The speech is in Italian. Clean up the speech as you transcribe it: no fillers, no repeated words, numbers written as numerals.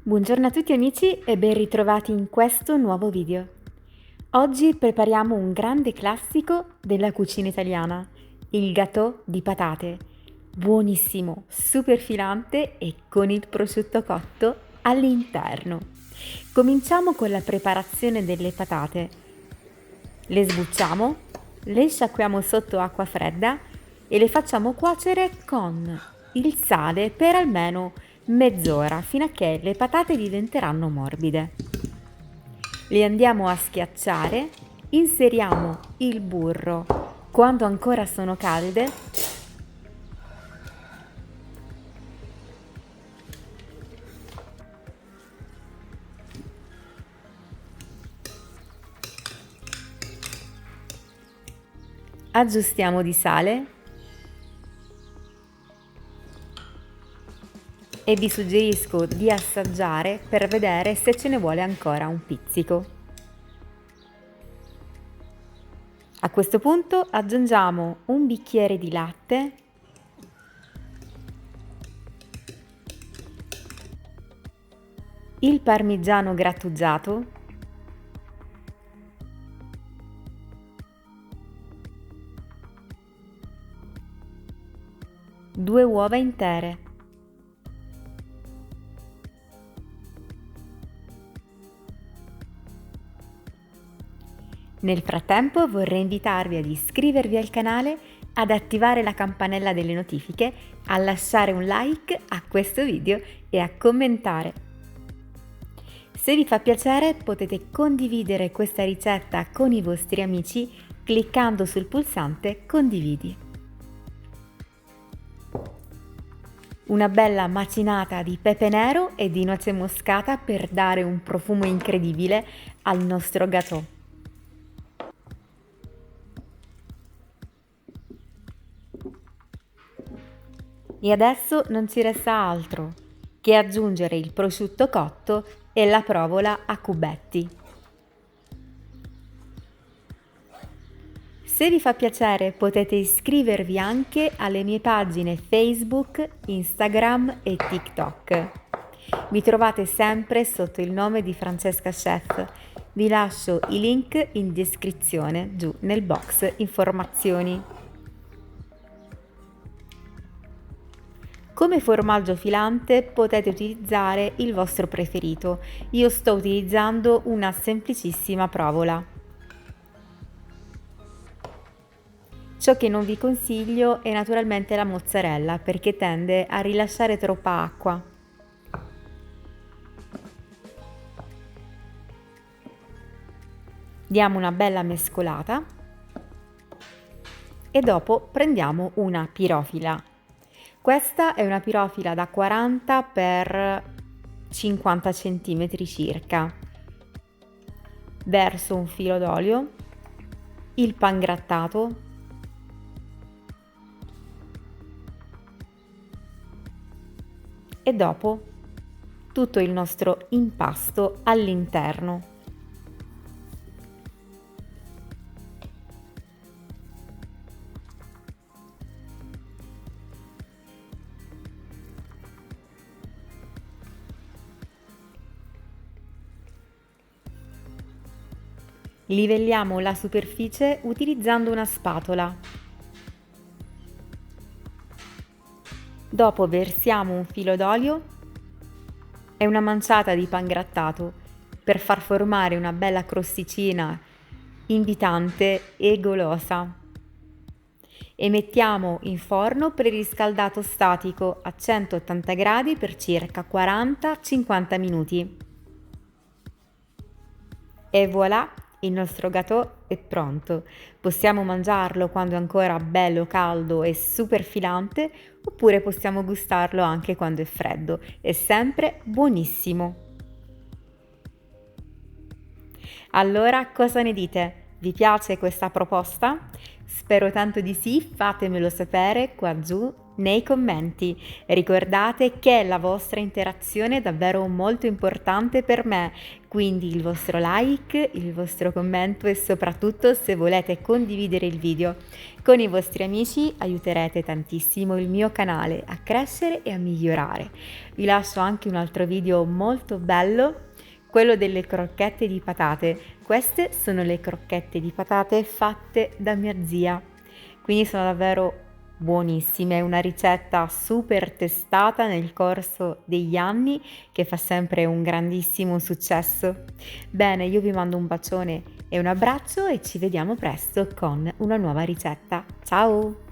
Buongiorno a tutti amici e ben ritrovati in questo nuovo video. Oggi prepariamo un grande classico della cucina italiana, il gâteau di patate. Buonissimo, super filante e con il prosciutto cotto all'interno. Cominciamo con la preparazione delle patate. Le sbucciamo, le sciacquiamo sotto acqua fredda e le facciamo cuocere con il sale per almeno mezz'ora fino a che le patate diventeranno morbide. Le andiamo a schiacciare, inseriamo il burro quando ancora sono calde. Aggiustiamo di sale e vi suggerisco di assaggiare per vedere se ce ne vuole ancora un pizzico. A questo punto aggiungiamo un bicchiere di latte, il parmigiano grattugiato, due uova intere, Nel frattempo vorrei invitarvi ad iscrivervi al canale, ad attivare la campanella delle notifiche, a lasciare un like a questo video e a commentare. Se vi fa piacere potete condividere questa ricetta con i vostri amici cliccando sul pulsante condividi. Una bella macinata di pepe nero e di noce moscata per dare un profumo incredibile al nostro gâteau. E adesso non ci resta altro che aggiungere il prosciutto cotto e la provola a cubetti. Se vi fa piacere potete iscrivervi anche alle mie pagine Facebook, Instagram e TikTok. Mi trovate sempre sotto il nome di Francesca Chef. Vi lascio i link in descrizione giù nel box informazioni. Come formaggio filante potete utilizzare il vostro preferito. Io sto utilizzando una semplicissima provola. Ciò che non vi consiglio è naturalmente la mozzarella perché tende a rilasciare troppa acqua. Diamo una bella mescolata e dopo prendiamo una pirofila. Questa è una pirofila da 40 x 50 cm circa. Verso un filo d'olio, il pangrattato, e dopo tutto il nostro impasto all'interno. Livelliamo la superficie utilizzando una spatola. Dopo versiamo un filo d'olio e una manciata di pangrattato per far formare una bella crosticina invitante e golosa. E mettiamo in forno preriscaldato statico a 180 gradi per circa 40-50 minuti. E voilà! Il nostro gâteau è pronto. Possiamo mangiarlo quando è ancora bello caldo e super filante, oppure possiamo gustarlo anche quando è freddo. È sempre buonissimo. Allora, cosa ne dite? Vi piace questa proposta? Spero tanto di sì, fatemelo sapere qua giù nei commenti. Ricordate che la vostra interazione è davvero molto importante per me, quindi il vostro like, il vostro commento e soprattutto se volete condividere il video con i vostri amici aiuterete tantissimo il mio canale a crescere e a migliorare. Vi lascio anche un altro video molto bello, quello delle crocchette di patate. Queste sono le crocchette di patate fatte da mia zia, quindi sono davvero buonissime, è una ricetta super testata nel corso degli anni che fa sempre un grandissimo successo. Bene, io vi mando un bacione e un abbraccio e ci vediamo presto con una nuova ricetta. Ciao!